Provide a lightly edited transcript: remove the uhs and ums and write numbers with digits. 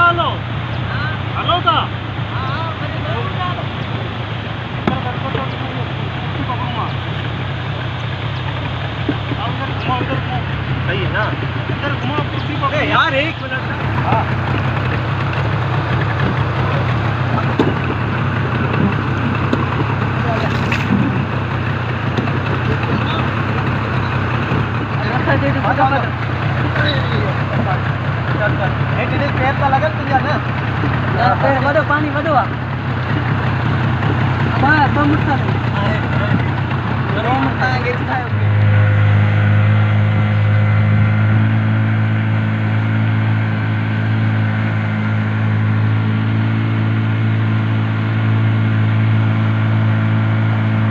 હાલો હાલો તા सही है ना इधर घुमा कुर्सी पर यार 1 मिनट हाँ पानी बढ़ो तो मुठा